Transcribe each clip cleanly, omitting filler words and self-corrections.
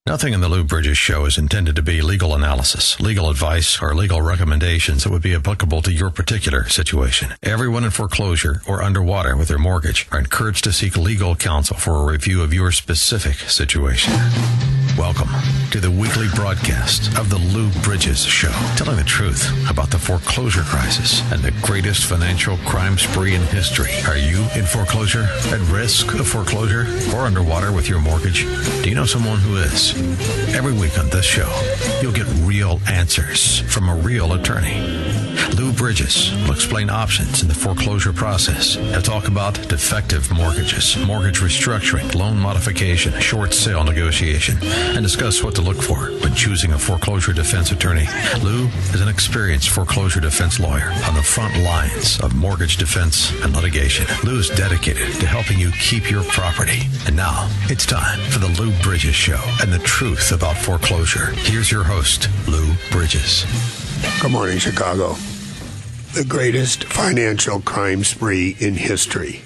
Nothing in the Lou Brydges Show is intended to be legal analysis, legal advice, or legal recommendations that would be applicable to your particular situation. Everyone in foreclosure or underwater with their mortgage are encouraged to seek legal counsel for a review of your specific situation. Welcome to the weekly broadcast of the Lou Brydges Show, telling the truth about the foreclosure crisis and the greatest financial crime spree in history. Are you in foreclosure, at risk of foreclosure, or underwater with your mortgage? Do you know someone who is? Every week on this show, you'll get real answers from a real attorney. Lou Brydges will explain options in the foreclosure process. He'll talk about defective mortgages, mortgage restructuring, loan modification, short sale negotiation, and discuss what to look for when choosing a foreclosure defense attorney. Lou is an experienced foreclosure defense lawyer on the front lines of mortgage defense and litigation. Lou is dedicated to helping you keep your property. And now it's time for the Lou Brydges Show and the truth about foreclosure. Here's your host, Lou Brydges. Good morning, Chicago. The greatest financial crime spree in history.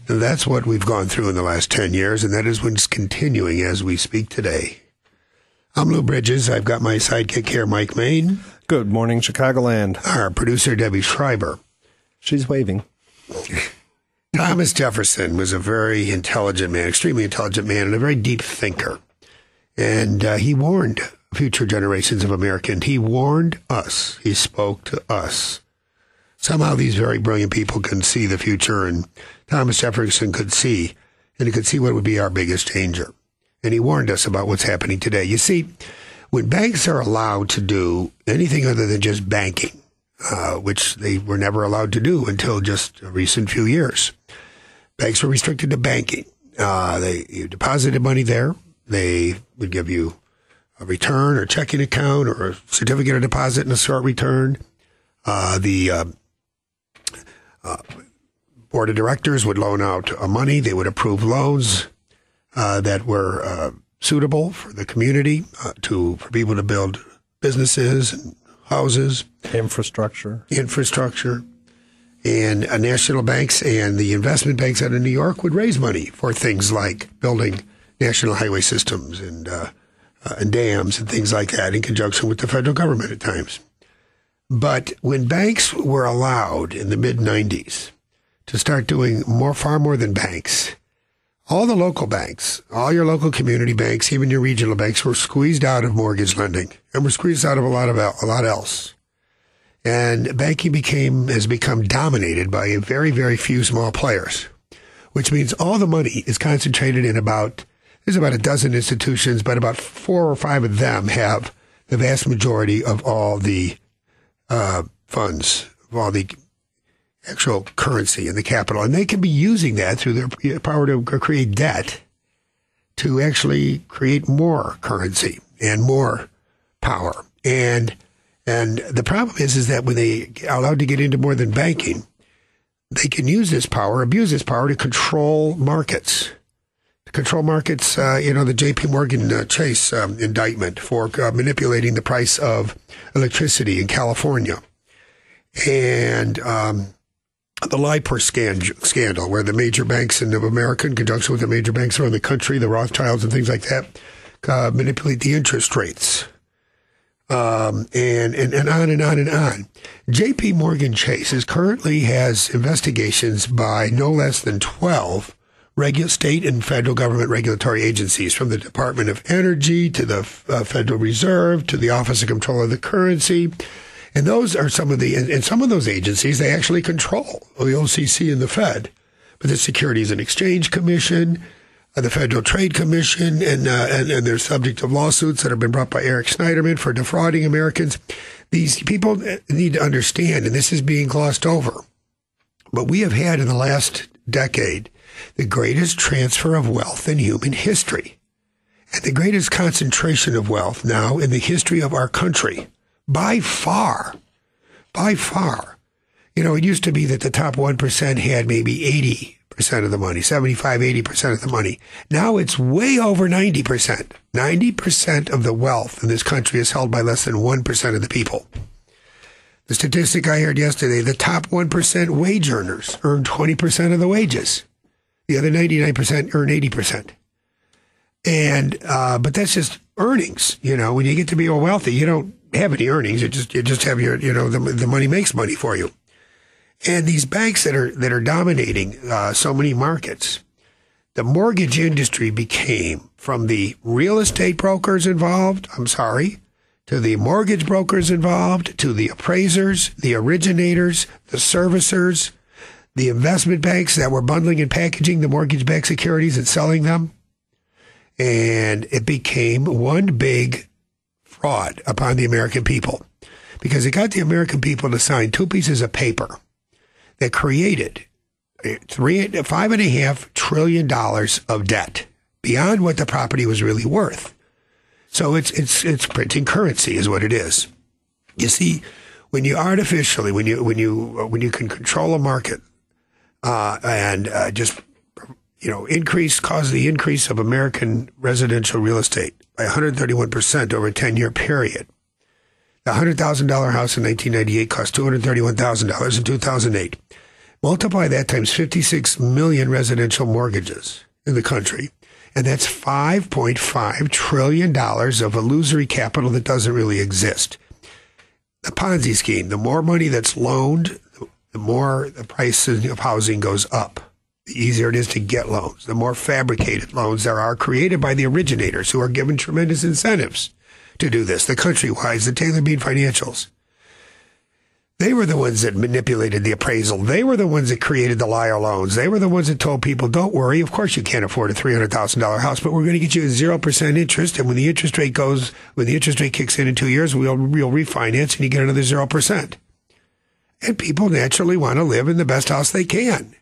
And that's what we've gone through in the last 10 years, and that is what's continuing as we speak today. I'm Lou Brydges. I've got my sidekick here, Mike Main. Good morning, Chicagoland. Our producer, Debbie Schreiber. She's waving. Thomas Jefferson was a very intelligent man, extremely intelligent man, and a very deep thinker. And he warned future generations of Americans. He warned us. He spoke to us. Somehow these very brilliant people can see the future, and Thomas Jefferson could see, and he could see what would be our biggest danger. And he warned us about what's happening today. You see, when banks are allowed to do anything other than just banking, which they were never allowed to do until just a recent few years, banks were restricted to banking. You deposited money there. They would give you a return or checking account or a certificate of deposit and a short return. The board of directors would loan out money. They would approve loans that were suitable for the community, for people to build businesses and houses. Infrastructure. And national banks and the investment banks out of New York would raise money for things like building national highway systems and dams and things like that in conjunction with the federal government at times. But when banks were allowed in the mid-'90s to start doing far more than banks, all the local banks, all your local community banks, even your regional banks, were squeezed out of mortgage lending and were squeezed out of a lot else. And banking has become dominated by a very, very few small players, which means all the money is concentrated in there's about a dozen institutions, but about 4 or 5 of them have the vast majority of all the funds, of all the actual currency and the capital. And they can be using that through their power to create debt to actually create more currency and more power. And the problem is that when they are allowed to get into more than banking, they can use this power, abuse this power to control markets. The J.P. Morgan Chase indictment for manipulating the price of electricity in California. And the LIBOR scandal, where the major banks in America, in conjunction with the major banks around the country, the Rothschilds and things like that, manipulate the interest rates. And on and on and on. J.P. Morgan Chase currently has investigations by no less than 12 state and federal government regulatory agencies, from the Department of Energy to the Federal Reserve to the Office of Control of the Currency. And those are some of those agencies, they actually control the OCC and the Fed. But the Securities and Exchange Commission, the Federal Trade Commission, and they're subject of lawsuits that have been brought by Eric Schneiderman for defrauding Americans. These people need to understand, and this is being glossed over, but we have had in the last decade the greatest transfer of wealth in human history, and the greatest concentration of wealth now in the history of our country. By far. It used to be that the top 1% had maybe 80% of the money, 75, 80% of the money. Now it's way over 90%. 90% of the wealth in this country is held by less than 1% of the people. The statistic I heard yesterday, the top 1% wage earners earn 20% of the wages. The other 99% earn 80%. And but that's just earnings. When you get to be more wealthy, you don't have any earnings. You just have your the money makes money for you. And these banks that are dominating so many markets, the mortgage industry became, from the real estate brokers involved, to the mortgage brokers involved, to the appraisers, the originators, the servicers, the investment banks that were bundling and packaging the mortgage-backed securities and selling them. And it became one big fraud upon the American people, because it got the American people to sign two pieces of paper that created $5.5 trillion of debt beyond what the property was really worth. So it's printing currency is what it is. You see, when you artificially, when you can control a market and cause the increase of American residential real estate by 131% over a 10-year period. The $100,000 house in 1998 cost $231,000 in 2008. Multiply that times 56 million residential mortgages in the country, and that's $5.5 trillion of illusory capital that doesn't really exist. The Ponzi scheme, the more money that's loaned, the more the price of housing goes up. The easier it is to get loans. The more fabricated loans there are created by the originators who are given tremendous incentives to do this. The Countrywides, the Taylor Bean Financials. They were the ones that manipulated the appraisal. They were the ones that created the liar loans. They were the ones that told people, don't worry, of course you can't afford a $300,000 house, but we're going to get you a 0% interest. And when the interest rate kicks in 2 years, we'll refinance and you get another 0%. And people naturally want to live in the best house they can.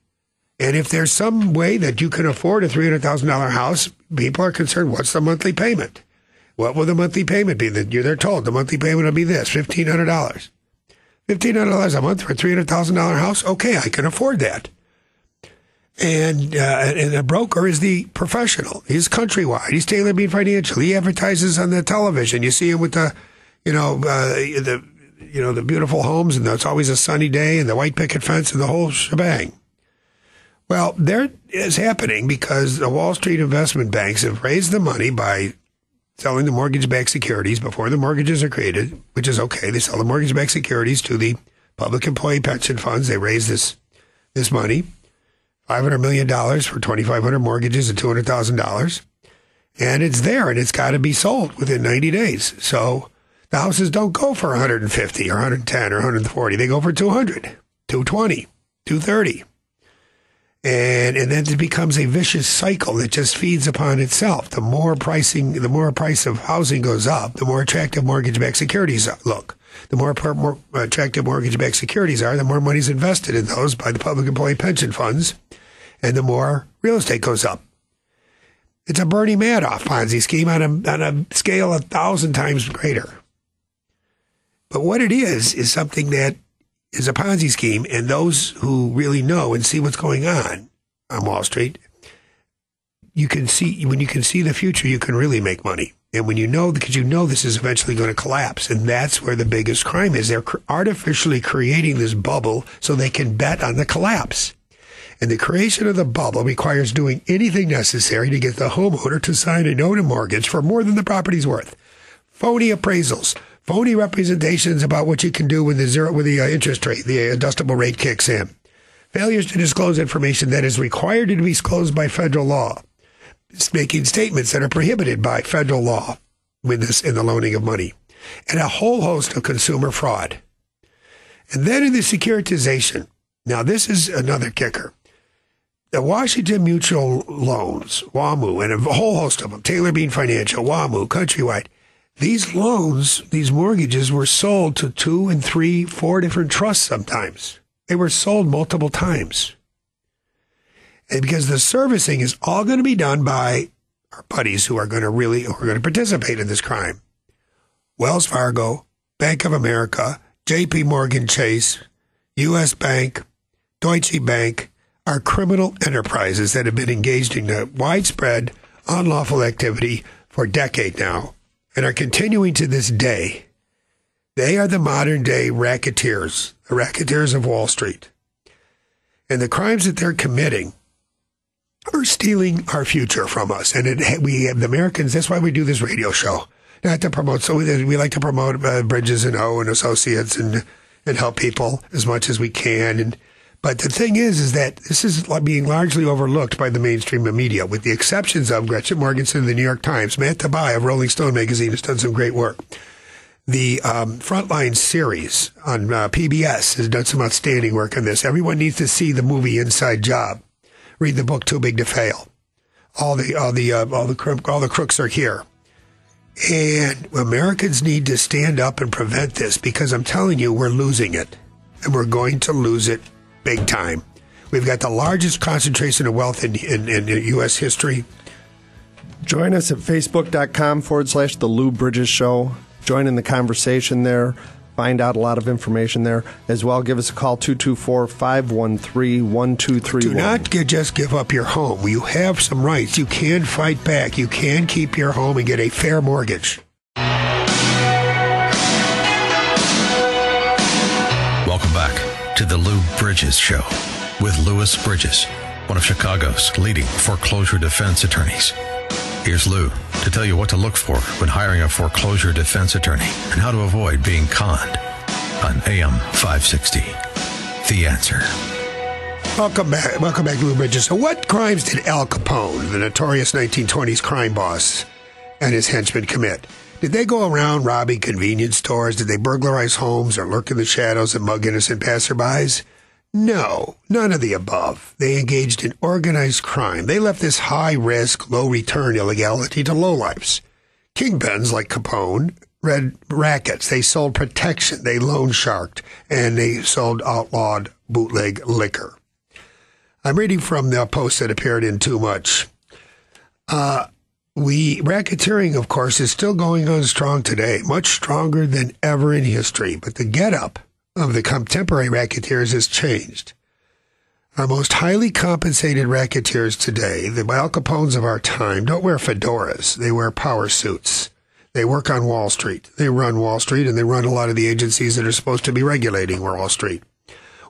And if there's some way that you can afford a $300,000 house, people are concerned, what's the monthly payment? What will the monthly payment be? They're told the monthly payment will be this, $1,500. $1,500 a month for a $300,000 house? Okay, I can afford that. And a broker is the professional. He's Countrywide. He's Taylor Bean Financial. He advertises on the television. You see him with the beautiful homes, and it's always a sunny day, and the white picket fence, and the whole shebang. Well, there is happening because the Wall Street investment banks have raised the money by selling the mortgage-backed securities before the mortgages are created, which is okay. They sell the mortgage-backed securities to the public employee pension funds. They raise this money, $500 million for 2,500 mortgages and $200,000. And it's there, and it's got to be sold within 90 days. So the houses don't go for 150 or 110 or 140. They go for 200, 220, 230. And then it becomes a vicious cycle that just feeds upon itself. The more price of housing goes up, the more attractive mortgage-backed securities look. The more attractive mortgage-backed securities are, the more money is invested in those by the public employee pension funds, and the more real estate goes up. It's a Bernie Madoff Ponzi scheme on a scale 1,000 times greater. But what it is something that is a Ponzi scheme, and those who really know and see what's going on Wall Street, when you can see the future, you can really make money. And when because you know this is eventually going to collapse, and that's where the biggest crime is. They're artificially creating this bubble so they can bet on the collapse. And the creation of the bubble requires doing anything necessary to get the homeowner to sign a note and mortgage for more than the property's worth. Phony appraisals. Phony representations about what you can do with the interest rate, the adjustable rate kicks in. Failures to disclose information that is required to be disclosed by federal law. It's making statements that are prohibited by federal law in the loaning of money. And a whole host of consumer fraud. And then in the securitization. Now, this is another kicker. The Washington Mutual loans, WAMU, and a whole host of them, Taylor Bean Financial, WAMU, Countrywide, these loans, these mortgages were sold to 2 and 3, 4 different trusts sometimes. They were sold multiple times. And because the servicing is all going to be done by our buddies who are going to participate in this crime. Wells Fargo, Bank of America, JP Morgan Chase, U.S. Bank, Deutsche Bank are criminal enterprises that have been engaged in widespread unlawful activity for a decade now, and are continuing to this day. They are the modern day racketeers, the racketeers of Wall Street. And the crimes that they're committing are stealing our future from us. And we have the Americans, that's why we do this radio show. Not to promote, so we like to promote Brydges and O and Associates and help people as much as we can. But the thing is that this is being largely overlooked by the mainstream media, with the exceptions of Gretchen Morgenson of the New York Times. Matt Tabai of Rolling Stone magazine has done some great work. The Frontline series on PBS has done some outstanding work on this. Everyone needs to see the movie Inside Job. Read the book Too Big to Fail. All the crooks are here. And Americans need to stand up and prevent this, because I'm telling you, we're losing it. And we're going to lose it big time. We've got the largest concentration of wealth in U.S. history. Join us at facebook.com/The Lou Brydges Show. Join in the conversation there. Find out a lot of information there. As well, give us a call, 224-513-1231. Do not just give up your home. You have some rights. You can fight back. You can keep your home and get a fair mortgage. Welcome back to the Lou Brydges Show with Louis Brydges, one of Chicago's leading foreclosure defense attorneys. Here's Lou to tell you what to look for when hiring a foreclosure defense attorney and how to avoid being conned on AM 560. The Answer. Welcome back, Lou Brydges. So what crimes did Al Capone, the notorious 1920s crime boss, and his henchmen commit? Did they go around robbing convenience stores? Did they burglarize homes or lurk in the shadows and mug innocent passerbys? No, none of the above. They engaged in organized crime. They left this high-risk, low-return illegality to lowlifes. Kingpins like Capone ran rackets. They sold protection. They loan sharked. And they sold outlawed bootleg liquor. I'm reading from the post that appeared in Too Much. Racketeering, of course, is still going on strong today, much stronger than ever in history. But the get-up of the contemporary racketeers has changed. Our most highly compensated racketeers today, the Al Capones of our time, don't wear fedoras. They wear power suits. They work on Wall Street. They run Wall Street, and they run a lot of the agencies that are supposed to be regulating Wall Street.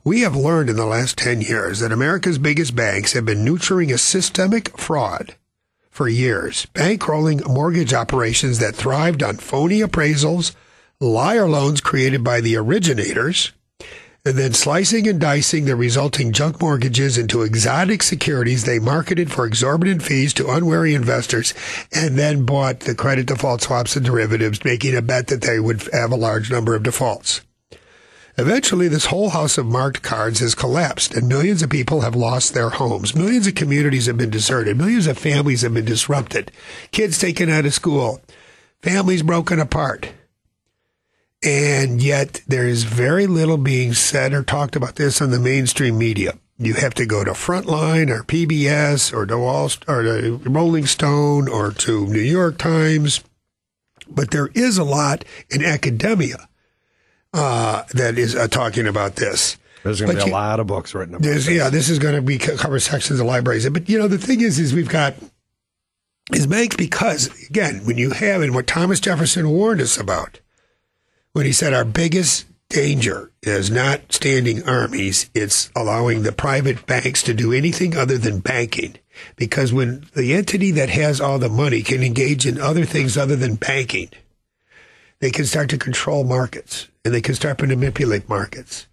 We have learned in the last 10 years that America's biggest banks have been nurturing a systemic fraud for years, bankrolling mortgage operations that thrived on phony appraisals, liar loans created by the originators, and then slicing and dicing the resulting junk mortgages into exotic securities they marketed for exorbitant fees to unwary investors, and then bought the credit default swaps and derivatives, making a bet that they would have a large number of defaults. Eventually, this whole house of marked cards has collapsed, and millions of people have lost their homes. Millions of communities have been deserted. Millions of families have been disrupted. Kids taken out of school. Families broken apart. And yet there is very little being said or talked about this on the mainstream media. You have to go to Frontline or PBS or to Rolling Stone or to New York Times. But there is a lot in academia that is talking about this. There's going to be a lot of books written about this. Yeah, this is going to be cover sections of libraries. But, the thing is we've got is banks because, again, when you have, and what Thomas Jefferson warned us about, when he said our biggest danger is not standing armies, it's allowing the private banks to do anything other than banking. Because when the entity that has all the money can engage in other things other than banking, they can start to control markets, and they can start to manipulate markets.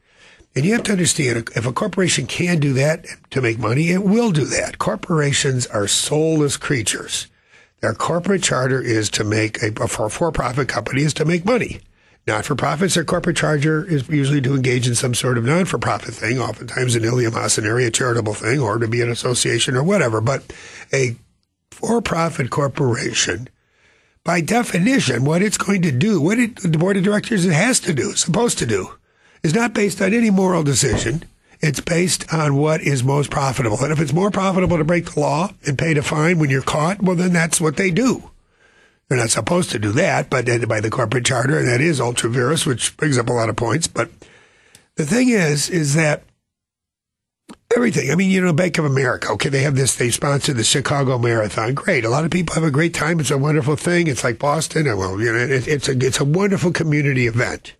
And you have to understand, if a corporation can do that to make money, it will do that. Corporations are soulless creatures. Their corporate charter is to make, for a for-profit company is to make money. Not-for-profits, their corporate charter is usually to engage in some sort of non-for-profit thing, oftentimes an eleemosynary, a charitable thing, or to be an association or whatever. But a for-profit corporation, by definition, what it's going to do, the board of directors has to do, supposed to do, is not based on any moral decision. It's based on what is most profitable. And if it's more profitable to break the law and pay the fine when you're caught, well, then that's what they do. They're not supposed to do that, but by the corporate charter, and that is ultra vires, which brings up a lot of points. But the thing is that everything, Bank of America, okay, they sponsor the Chicago Marathon. Great. A lot of people have a great time. It's a wonderful thing. It's like Boston. It's a wonderful community event.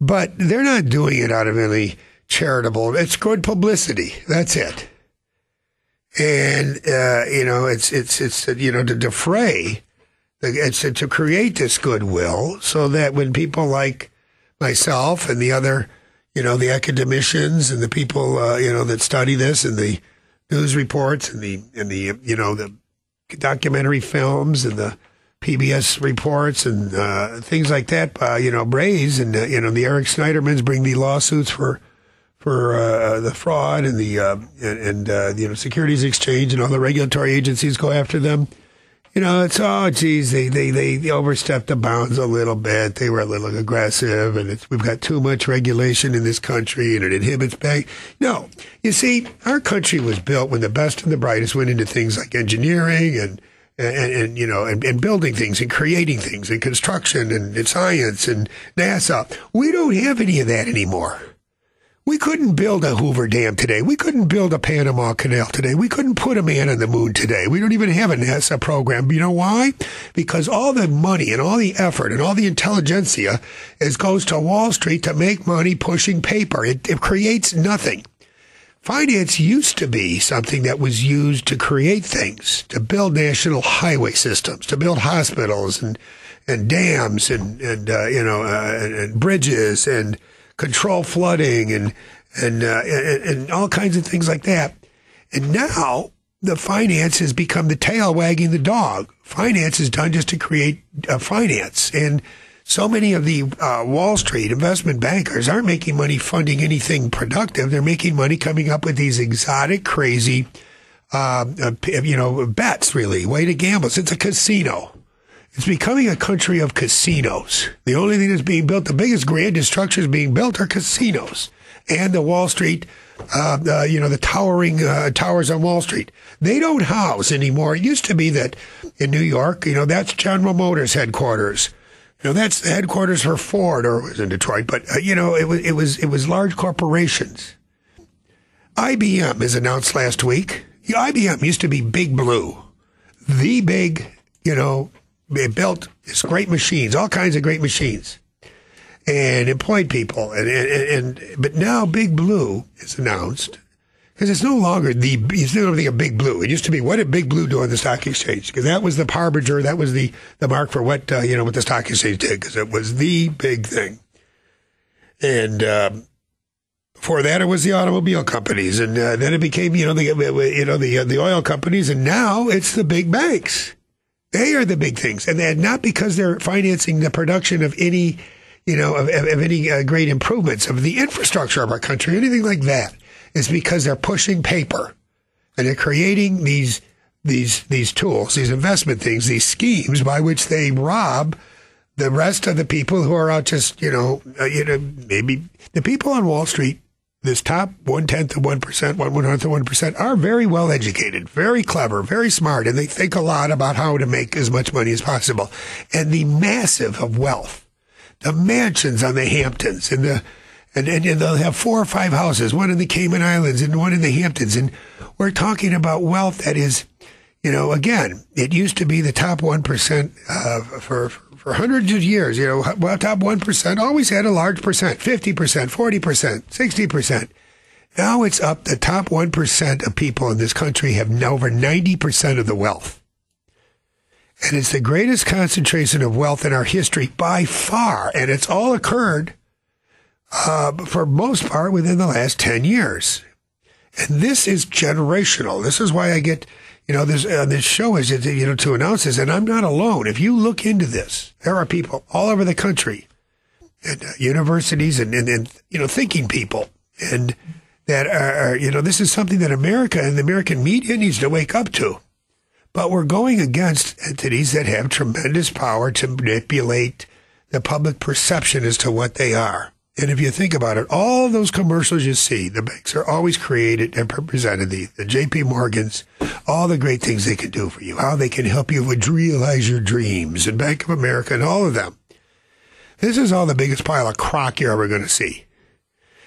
But they're not doing it out of any charitable. It's good publicity. That's it. And, it's to defray, it's to create this goodwill so that when people like myself and the other, the academicians and the people, that study this and the news reports and the documentary films and the PBS reports and things like that, Braze and, the Eric Schneidermans bring the lawsuits for the fraud and the Securities Exchange and all the regulatory agencies go after them. It's, they overstepped the bounds a little bit. They were a little aggressive, and we've got too much regulation in this country, and it inhibits bank. No, you see, our country was built when the best and the brightest went into things like engineering and building things and creating things and construction and science and NASA. We don't have any of that anymore. We couldn't build a Hoover Dam today. We couldn't build a Panama Canal today. We couldn't put a man on the moon today. We don't even have a NASA program. You know why? Because all the money and all the effort and all the intelligentsia goes to Wall Street to make money pushing paper. It creates nothing. Finance used to be something that was used to create things, to build national highway systems, to build hospitals and dams and bridges and control flooding and all kinds of things like that. And now the finance has become the tail wagging the dog. Finance is done just to create finance. And so many of the Wall Street investment bankers aren't making money funding anything productive. They're making money coming up with these exotic, crazy, bets, really. Way to gamble. It's a casino. It's becoming a country of casinos. The only thing that's being built, the biggest, grandest structures being built are casinos. And the Wall Street, the towering towers on Wall Street. They don't house anymore. It used to be that in New York, that's General Motors headquarters. That's the headquarters for Ford, or it was in Detroit. But, it was large corporations. IBM is announced last week. IBM used to be Big Blue. The big, they built these great machines, all kinds of great machines, and employed people. But now Big Blue is announced because it's no longer it's no longer a Big Blue. It used to be, what did Big Blue do on the stock exchange? Because that was the harbinger, that was the mark for what what the stock exchange did, because it was the big thing. And before that, it was the automobile companies, and then it became the oil companies, and now it's the big banks. They are the big things, and not because they're financing the production of any, of any great improvements of the infrastructure of our country, anything like that. It's because they're pushing paper, and they're creating these tools, these investment things, these schemes by which they rob the rest of the people who are out just, maybe the people on Wall Street. This top 1/10 of 1%, 1/100 of 1% are very well educated, very clever, very smart, and they think a lot about how to make as much money as possible. And the massive of wealth, the mansions on the Hamptons, and they'll have 4 or 5 houses, one in the Cayman Islands and one in the Hamptons. And we're talking about wealth that is, again, it used to be the top 1% for hundreds of years. Top 1% always had a large percent, 50%, 40%, 60%. Now it's up. The top 1% of people in this country have now over 90% of the wealth. And it's the greatest concentration of wealth in our history by far. And it's all occurred, for most part, within the last 10 years. And this is generational. This is why I get, this show is, to announce this. And I'm not alone. If you look into this, there are people all over the country, and universities and thinking people, and that are, this is something that America and the American media needs to wake up to. But we're going against entities that have tremendous power to manipulate the public perception as to what they are. And if you think about it, all those commercials you see, the banks are always created and represented, the JP Morgans, all the great things they can do for you, how they can help you realize your dreams, and Bank of America and all of them. This is all the biggest pile of crock you're ever going to see.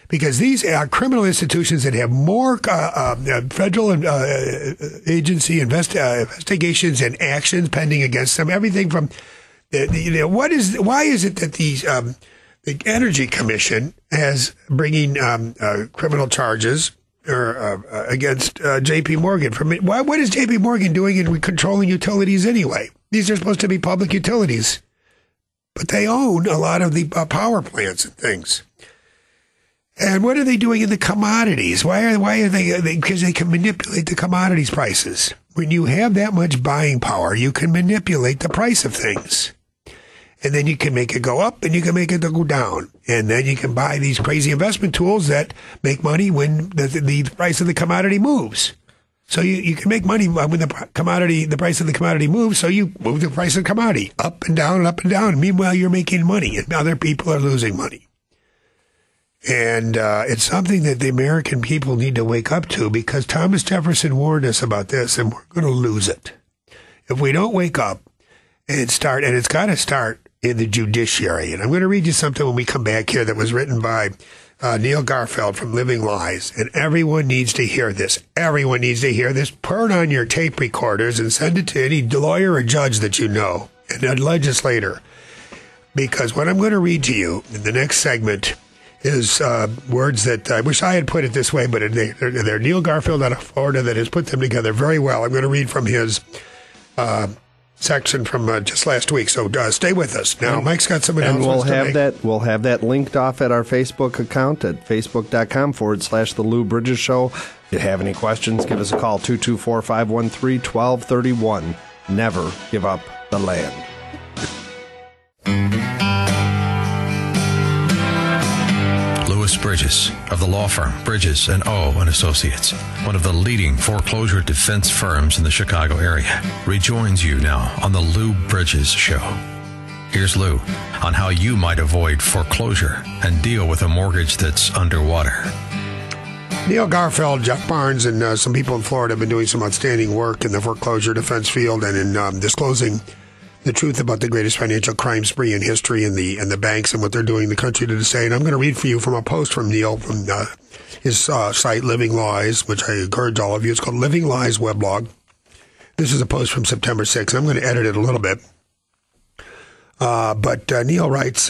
Because these are criminal institutions that have more federal agency investigations and actions pending against them. Everything from, why is it that these... the Energy Commission has bringing criminal charges against J.P. Morgan. What is J.P. Morgan doing in controlling utilities anyway? These are supposed to be public utilities, but they own a lot of the power plants and things. And what are they doing in the commodities? Why are they? Because they can manipulate the commodities prices. When you have that much buying power, you can manipulate the price of things. And then you can make it go up and you can make it go down. And then you can buy these crazy investment tools that make money when the price of the commodity moves. So you can make money when the price of the commodity moves. So you move the price of the commodity up and down and up and down. Meanwhile, you're making money and other people are losing money. And it's something that the American people need to wake up to, because Thomas Jefferson warned us about this, and we're going to lose it. If we don't wake up and start, and it's got to start in the judiciary. And I'm going to read you something when we come back here that was written by Neil Garfield from Living Lies. And everyone needs to hear this. Everyone needs to hear this. Put it on your tape recorders and send it to any lawyer or judge that you know, and a legislator. Because what I'm going to read to you in the next segment is words that I wish I had put it this way, but they're Neil Garfield out of Florida that has put them together very well. I'm going to read from his section from just last week. So stay with us. Now, Mike's got some announcements we'll have that linked off at our Facebook account at facebook.com/The Lou Brydges Show. If you have any questions, give us a call, 224-513-1231. Never give up the land. Louis Brydges of the law firm Brydges & O & Associates, one of the leading foreclosure defense firms in the Chicago area, rejoins you now on the Lou Brydges Show. Here's Lou on how you might avoid foreclosure and deal with a mortgage that's underwater. Neil Garfield, Jeff Barnes, and some people in Florida have been doing some outstanding work in the foreclosure defense field and in disclosing the truth about the greatest financial crime spree in history and the banks and what they're doing in the country to say. And I'm going to read for you from a post from Neil from his site, Living Lies, which I encourage all of you. It's called Living Lies Weblog. This is a post from September 6th. I'm going to edit it a little bit. But Neil writes,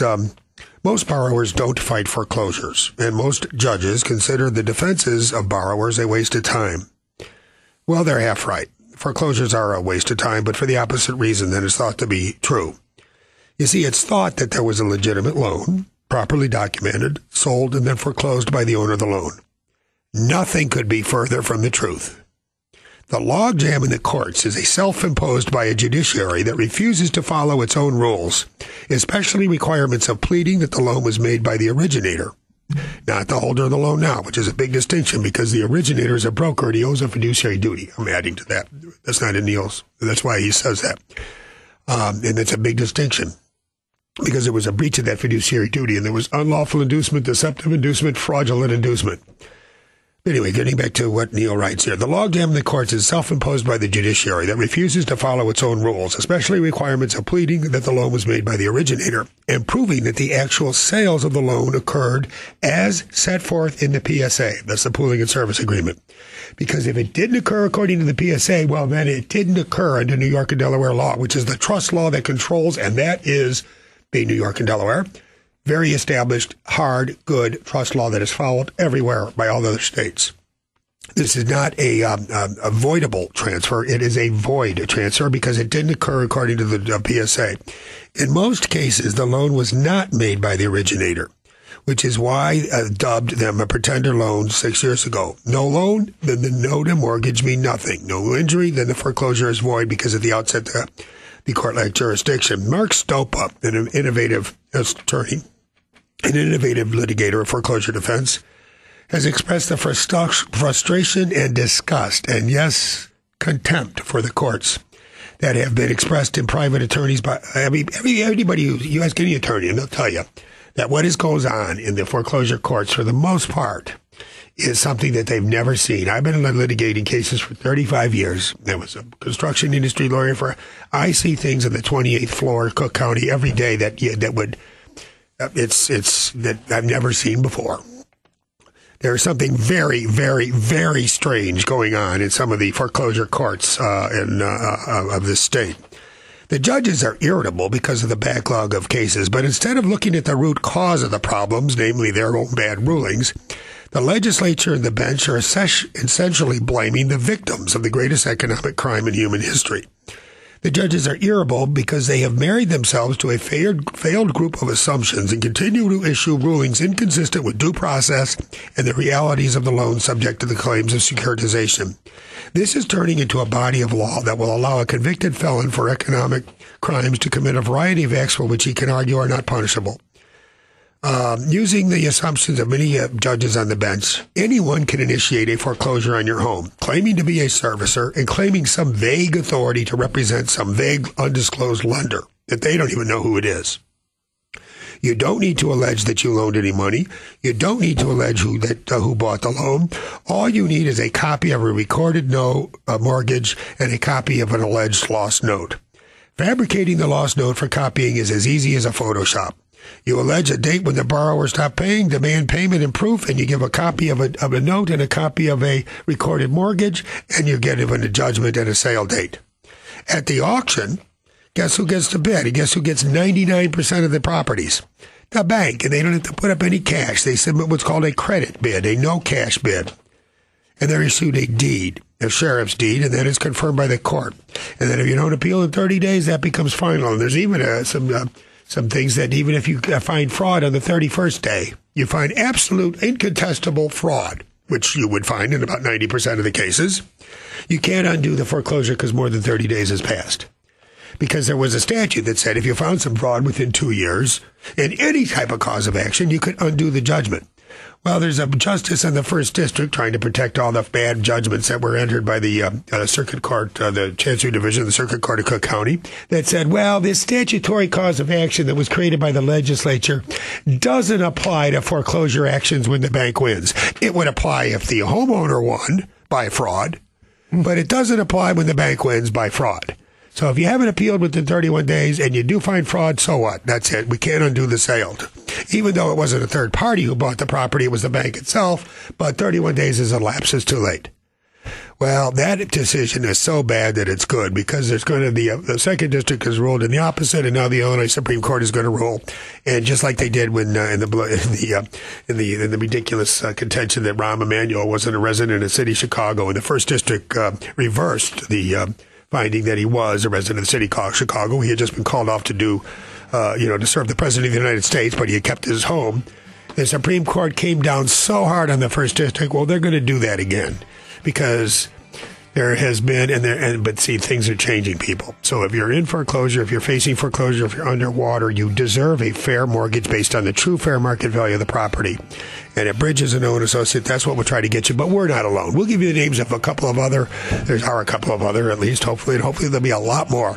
most borrowers don't fight foreclosures, and most judges consider the defenses of borrowers a waste of time. Well, they're half right. Foreclosures are a waste of time, but for the opposite reason than is thought to be true. You see, it's thought that there was a legitimate loan, properly documented, sold, and then foreclosed by the owner of the loan. Nothing could be further from the truth. The logjam in the courts is a self-imposed by a judiciary that refuses to follow its own rules, especially requirements of pleading that the loan was made by the originator, not the holder of the loan now, which is a big distinction because the originator is a broker and he owes a fiduciary duty. I'm adding to that. That's not in Neil's. That's why he says that. And it's a big distinction because it was a breach of that fiduciary duty and there was unlawful inducement, deceptive inducement, fraudulent inducement. Anyway, getting back to what Neil writes here. The logjam in the courts is self-imposed by the judiciary that refuses to follow its own rules, especially requirements of pleading that the loan was made by the originator and proving that the actual sales of the loan occurred as set forth in the PSA. That's the pooling and service agreement. Because if it didn't occur according to the PSA, well, then it didn't occur under New York and Delaware law, which is the trust law that controls, and that is being New York and Delaware. Very established, hard, good trust law that is followed everywhere by all other states. This is not a avoidable transfer. It is a void transfer because it didn't occur according to the PSA. In most cases, the loan was not made by the originator, which is why I dubbed them a pretender loan 6 years ago. No loan, then the note and mortgage mean nothing. No injury, then the foreclosure is void because at the outset the court lacked jurisdiction. Mark Stopa, an innovative attorney, an innovative litigator of foreclosure defense, has expressed the frustration and disgust and, yes, contempt for the courts that have been expressed in private attorneys by everybody. You ask any attorney and they'll tell you that what goes on in the foreclosure courts for the most part is something that they've never seen. I've been litigating cases for 35 years. I was a construction industry lawyer I see things on the 28th floor of Cook County every day that I've never seen before. There's something very, very, very strange going on in some of the foreclosure courts of this state. The judges are irritable because of the backlog of cases, but instead of looking at the root cause of the problems, namely their own bad rulings, The legislature and the bench are essentially blaming the victims of the greatest economic crime in human history. The judges are irritable because they have married themselves to a failed group of assumptions and continue to issue rulings inconsistent with due process and the realities of the loan subject to the claims of securitization. This is turning into a body of law that will allow a convicted felon for economic crimes to commit a variety of acts for which he can argue are not punishable. Using the assumptions of many judges on the bench, anyone can initiate a foreclosure on your home, claiming to be a servicer and claiming some vague authority to represent some vague undisclosed lender that they don't even know who it is. You don't need to allege that you loaned any money. You don't need to allege who bought the loan. All you need is a copy of a recorded mortgage and a copy of an alleged lost note. Fabricating the lost note for copying is as easy as a Photoshop. You allege a date when the borrower stopped paying, demand payment and proof, and you give a copy of a note and a copy of a recorded mortgage, and you get given a judgment and a sale date. At the auction, guess who gets the bid? And guess who gets 99% of the properties? The bank, and they don't have to put up any cash. They submit what's called a credit bid, a no-cash bid. And they're issued a deed, a sheriff's deed, and that is confirmed by the court. And then if you don't appeal in 30 days, that becomes final. And there's even some things that even if you find fraud on the 31st day, you find absolute incontestable fraud, which you would find in about 90% of the cases, you can't undo the foreclosure because more than 30 days has passed. Because there was a statute that said if you found some fraud within 2 years in any type of cause of action, you could undo the judgment. Well, there's a justice in the first district trying to protect all the bad judgments that were entered by the circuit court, the Chancery Division of the Circuit Court of Cook County, that said, well, this statutory cause of action that was created by the legislature doesn't apply to foreclosure actions when the bank wins. It would apply if the homeowner won by fraud, but it doesn't apply when the bank wins by fraud. So if you haven't appealed within 31 days and you do find fraud, so what? That's it. We can't undo the sale. Even though it wasn't a third party who bought the property, it was the bank itself, but 31 days is elapsed. It's too late. Well, that decision is so bad that it's good because there's going to be the second district has ruled in the opposite, and now the Illinois Supreme Court is going to rule. And just like they did when in the ridiculous contention that Rahm Emanuel wasn't a resident of the city of Chicago, and the first district reversed the finding that he was a resident of the city of Chicago. He had just been called off to to serve the president of the United States, but he had kept his home. The Supreme Court came down so hard on the first district. Well, they're going to do that again because there has been, but see, things are changing, people. So if you're in foreclosure, if you're facing foreclosure, if you're underwater, you deserve a fair mortgage based on the true fair market value of the property. And at Brydges & Owen Associates, that's what we'll try to get you. But we're not alone. We'll give you the names of a couple of other, at least, hopefully, and hopefully there'll be a lot more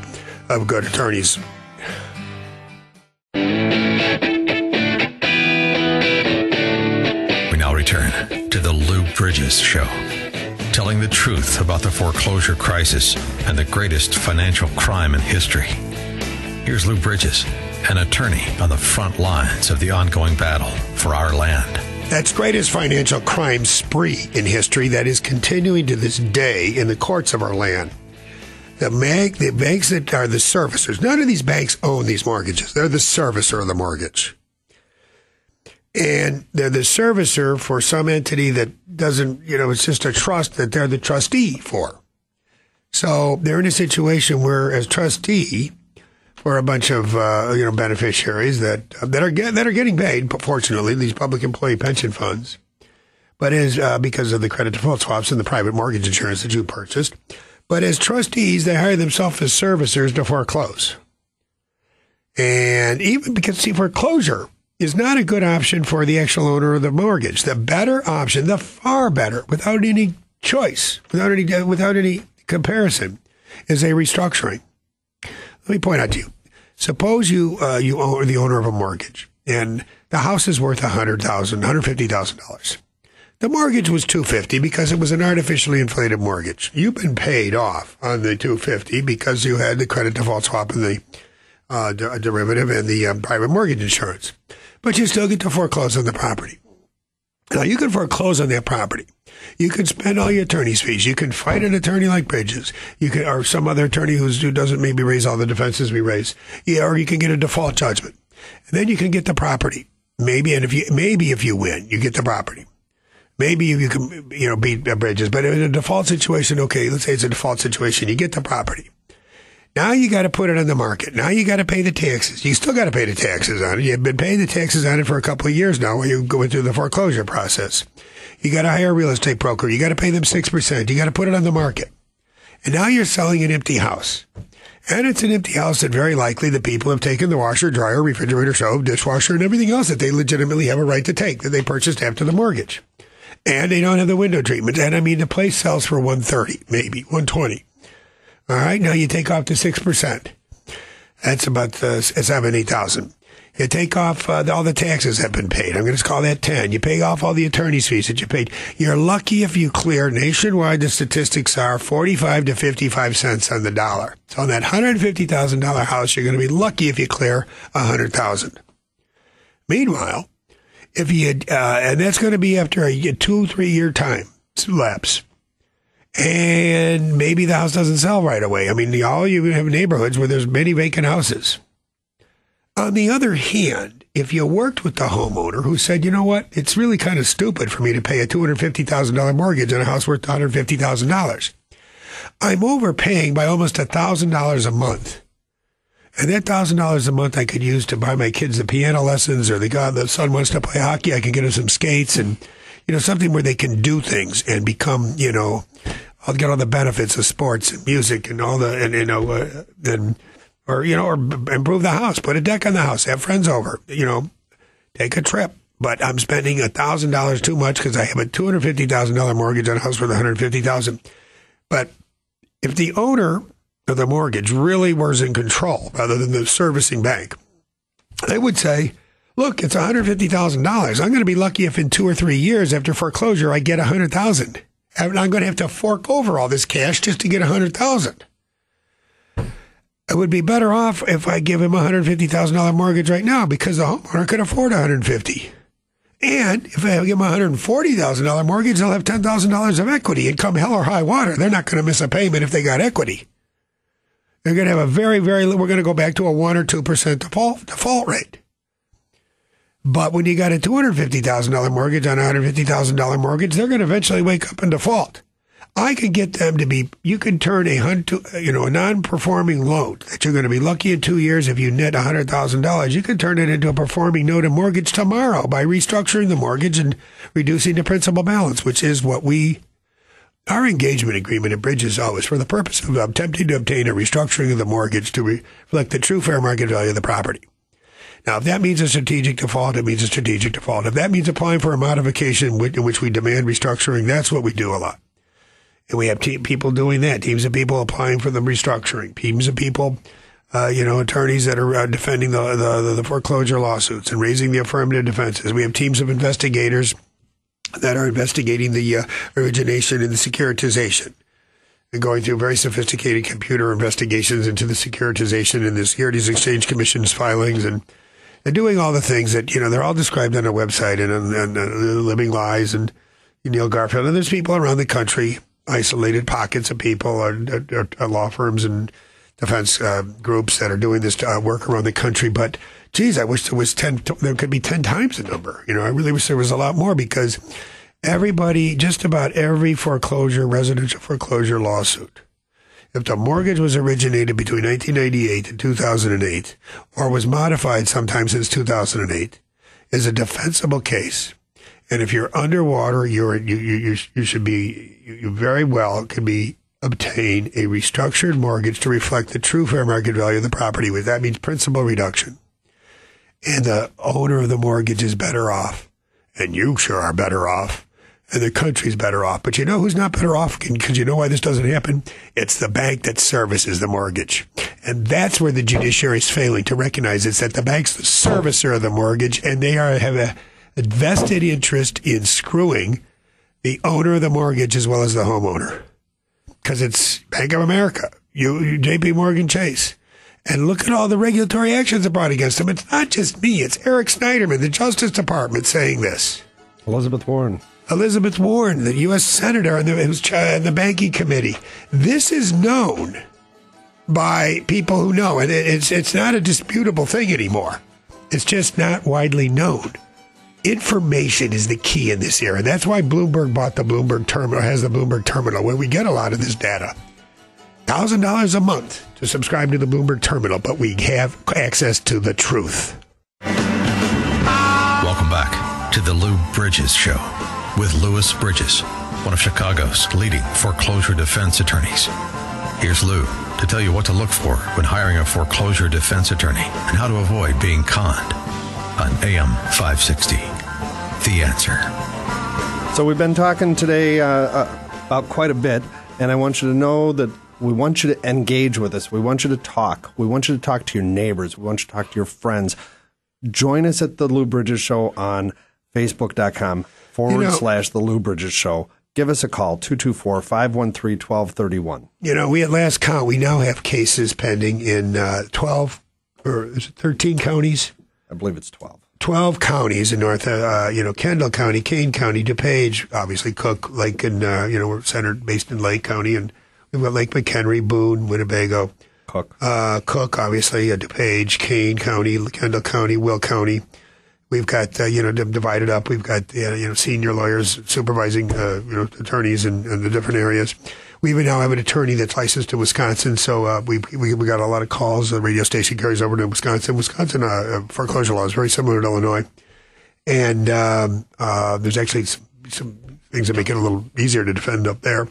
of good attorneys. We now return to the Lou Brydges Show, telling the truth about the foreclosure crisis and the greatest financial crime in history. Here's Lou Brydges, an attorney on the front lines of the ongoing battle for our land. That's greatest financial crime spree in history that is continuing to this day in the courts of our land. The banks that are the servicers, none of these banks own these mortgages. They're the servicer of the mortgage. And they're the servicer for some entity that doesn't, it's just a trust that they're the trustee for. So they're in a situation where, as trustee for a bunch of beneficiaries that are getting paid, fortunately, these public employee pension funds, but as because of the credit default swaps and the private mortgage insurance that you purchased, but as trustees, they hire themselves as servicers to foreclose. And even because, foreclosure is not a good option for the actual owner of the mortgage. The better option, the far better, without any choice, without any comparison, is a restructuring. Let me point out to you. Suppose you are the owner of a mortgage, and the house is worth $150,000. The mortgage was $250 because it was an artificially inflated mortgage. You've been paid off on the $250 because you had the credit default swap and the derivative and the private mortgage insurance. But you still get to foreclose on the property. Now, you can foreclose on that property. You can spend all your attorney's fees. You can fight an attorney like Brydges. Or some other attorney who doesn't maybe raise all the defenses we raise. Yeah, or you can get a default judgment. And then you can get the property. Maybe if you win, you get the property. maybe you can, beat Brydges. But in a default situation, okay, let's say it's a default situation. You get the property. Now you got to put it on the market. Now you got to pay the taxes. You still got to pay the taxes on it. You've been paying the taxes on it for a couple of years now while you're going through the foreclosure process. You got to hire a real estate broker. You got to pay them 6%. You got to put it on the market. And now you're selling an empty house. And it's an empty house that very likely the people have taken the washer, dryer, refrigerator, stove, dishwasher, and everything else that they legitimately have a right to take that they purchased after the mortgage. And they don't have the window treatment. And I mean, the place sells for $130, maybe $120. All right, now you take off the 6%. That's about $8,000. You take off all the taxes have been paid. I'm going to call that 10. You pay off all the attorney's fees that you paid. You're lucky if you clear. Nationwide, the statistics are 45 to 55 cents on the dollar. So on that $150,000 house, you're going to be lucky if you clear $100,000. Meanwhile, if you and that's going to be after a 2-3 year time lapse. And maybe the house doesn't sell right away. I mean, you have neighborhoods where there's many vacant houses. On the other hand, if you worked with the homeowner who said, you know what, it's really kind of stupid for me to pay a $250,000 mortgage on a house worth $150,000. I'm overpaying by almost $1,000 a month. And that $1,000 a month I could use to buy my kids the piano lessons, or the son wants to play hockey, I can get him some skates and, something where they can do things and become, I'll get all the benefits of sports and music and all or improve the house, put a deck on the house, have friends over, take a trip. But I'm spending $1,000 too much because I have a $250,000 mortgage on a house worth $150,000. But if the owner of the mortgage really was in control rather than the servicing bank, they would say, look, it's $150,000. I'm going to be lucky if in 2 or 3 years after foreclosure I get $100,000. I'm going to have to fork over all this cash just to get $100,000. I would be better off if I give him a $150,000 mortgage right now because the homeowner could afford $150,000. And if I give him a $140,000 mortgage, they'll have $10,000 of equity. And come hell or high water, they're not going to miss a payment if they got equity. They're going to have a we're going to go back to a 1 or 2% default rate. But when you got a $250,000 mortgage on a $150,000 mortgage, they're going to eventually wake up and default. I could get them to be, you can turn a non-performing loan that you're going to be lucky in 2 years if you net $100,000. You can turn it into a performing note and mortgage tomorrow by restructuring the mortgage and reducing the principal balance, which is what our engagement agreement at Brydges always for the purpose of attempting to obtain a restructuring of the mortgage to reflect the true fair market value of the property. Now, if that means a strategic default, it means a strategic default. If that means applying for a modification in which we demand restructuring, that's what we do a lot. And we have people doing that, teams of people applying for the restructuring, teams of people, attorneys that are defending the foreclosure lawsuits and raising the affirmative defenses. We have teams of investigators that are investigating the origination and the securitization and going through very sophisticated computer investigations into the securitization and the Securities Exchange Commission's filings and doing all the things that, they're all described on our website and on Living Lies and Neil Garfield. And there's people around the country, isolated pockets of people or law firms and defense groups that are doing this work around the country. But, geez, I wish there was there could be 10 times the number. I really wish there was a lot more because just about every residential foreclosure lawsuit, if the mortgage was originated between 1998 and 2008 or was modified sometime since 2008, is a defensible case. And if you're underwater, you should be, you very well could obtain a restructured mortgage to reflect the true fair market value of the property. That means principal reduction. And the owner of the mortgage is better off. And you sure are better off. And the country's better off. But you know who's not better off? Because you know why this doesn't happen? It's the bank that services the mortgage. And that's where the judiciary is failing to recognize it's that the bank's the servicer of the mortgage, and they have a vested interest in screwing the owner of the mortgage as well as the homeowner. Because it's Bank of America, JP Morgan Chase. And look at all the regulatory actions that brought against them. It's not just me. It's Eric Snyderman, the Justice Department, saying this. Elizabeth Warren, the U.S. Senator who's in the Banking Committee. This is known by people who know. And it's not a disputable thing anymore. It's just not widely known. information is the key in this era. That's why Bloomberg bought the Bloomberg terminal, has the Bloomberg terminal, where we get a lot of this data. $1,000 a month to subscribe to the Bloomberg terminal, but we have access to the truth. Welcome back to the Lou Brydges Show with Lou Brydges, one of Chicago's leading foreclosure defense attorneys. Here's Lou to tell you what to look for when hiring a foreclosure defense attorney and how to avoid being conned on AM 560. The Answer. So we've been talking today about quite a bit, and I want you to know that we want you to engage with us. We want you to talk. We want you to talk to your neighbors. We want you to talk to your friends. Join us at the Lou Brydges Show on Facebook.com/the Lou Brydges Show. Give us a call, 224-513-1231. We at last count, we now have cases pending in 12 or is it 13 counties? I believe it's 12. 12 counties in North, Kendall County, Kane County, DuPage, obviously Cook, Lincoln, we're centered, based in Lake County, and we've got Lake McHenry, Boone, Winnebago. Cook, obviously, DuPage, Kane County, Kendall County, Will County. We've got, divided up. We've got, senior lawyers supervising, attorneys in the different areas. We even now have an attorney that's licensed in Wisconsin. So, we got a lot of calls. The radio station carries over to Wisconsin. Wisconsin, foreclosure law is very similar to Illinois. And, there's actually some things that make it a little easier to defend up there.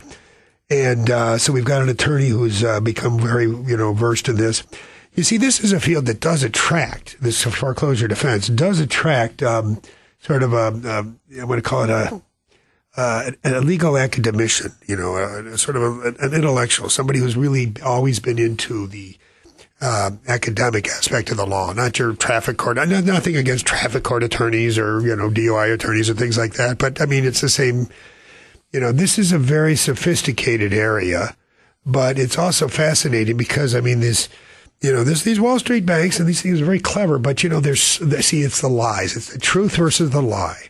And, so we've got an attorney who's, become very, versed in this. You see, this is a field that does attract, this foreclosure defense does attract sort of I want to call it a legal academician, sort of an intellectual, somebody who's really always been into the academic aspect of the law, not your traffic court. Nothing against traffic court attorneys or, DOI attorneys and things like that. But, I mean, it's the same, this is a very sophisticated area, but it's also fascinating because, I mean, these Wall Street banks and these things are very clever, but it's the lies. It's the truth versus the lie.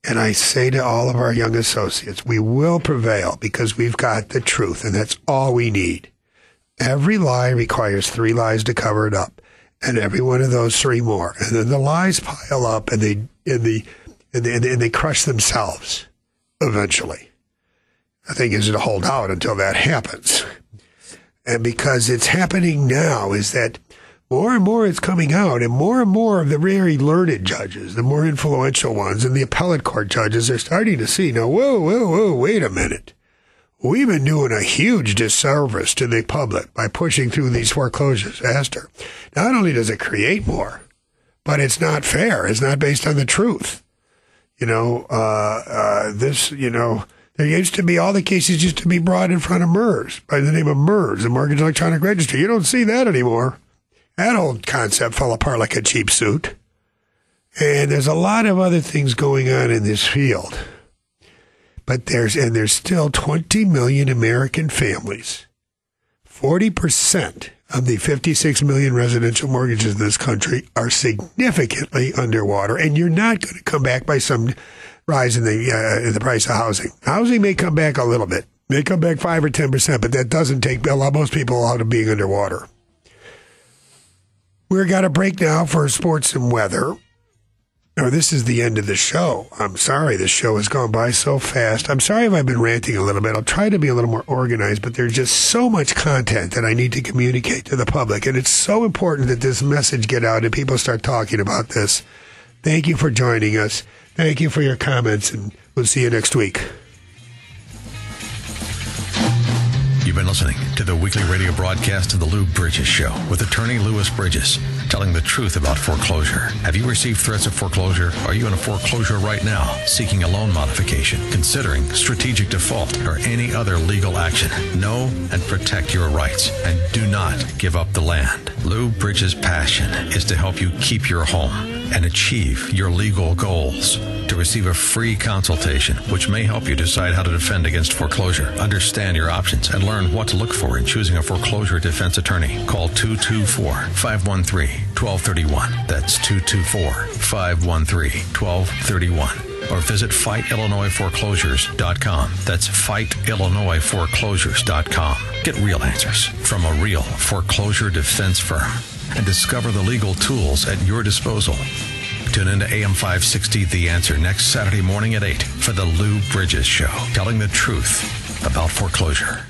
And I say to all of our young associates, we will prevail because we've got the truth, and that's all we need. Every lie requires 3 lies to cover it up, and every one of those 3 more. And then the lies pile up and they crush themselves eventually. The thing is to hold out until that happens. And because it's happening now is that more and more it's coming out, and more of the very learned judges, the more influential ones, and the appellate court judges are starting to see, now, whoa, wait a minute. We've been doing a huge disservice to the public by pushing through these foreclosures faster. Not only does it create more, but it's not fair. It's not based on the truth. There used to be, all the cases used to be brought in front of MERS, by the name of MERS, the Mortgage Electronic Registry. You don't see that anymore. That old concept fell apart like a cheap suit. And there's a lot of other things going on in this field. But there's still 20 million American families. 40% of the 56 million residential mortgages in this country are significantly underwater. And you're not going to come back by some rise in the price of housing. Housing may come back a little bit. May come back 5 or 10%, but that doesn't take most people out of being underwater. We've got a break now for sports and weather. This is the end of the show. I'm sorry, this show has gone by so fast. I'm sorry if I've been ranting a little bit. I'll try to be a little more organized, but there's just so much content that I need to communicate to the public, and it's so important that this message get out and people start talking about this. Thank you for joining us. Thank you for your comments, and we'll see you next week. You've been listening to the weekly radio broadcast of the Lou Brydges Show with attorney Lou Brydges, telling the truth about foreclosure. Have you received threats of foreclosure? Are you in a foreclosure right now, seeking a loan modification, considering strategic default, or any other legal action? Know and protect your rights, and do not give up the land. Lou Brydges' passion is to help you keep your home and achieve your legal goals. To receive a free consultation, which may help you decide how to defend against foreclosure, understand your options, and learn what to look for in choosing a foreclosure defense attorney, call 224-513-1231. That's 224-513-1231. Or visit FightIllinoisForeclosures.com. That's FightIllinoisForeclosures.com. Get real answers from a real foreclosure defense firm and discover the legal tools at your disposal. Tune into AM 560 The Answer next Saturday morning at 8 for the Lou Brydges Show, telling the truth about foreclosure.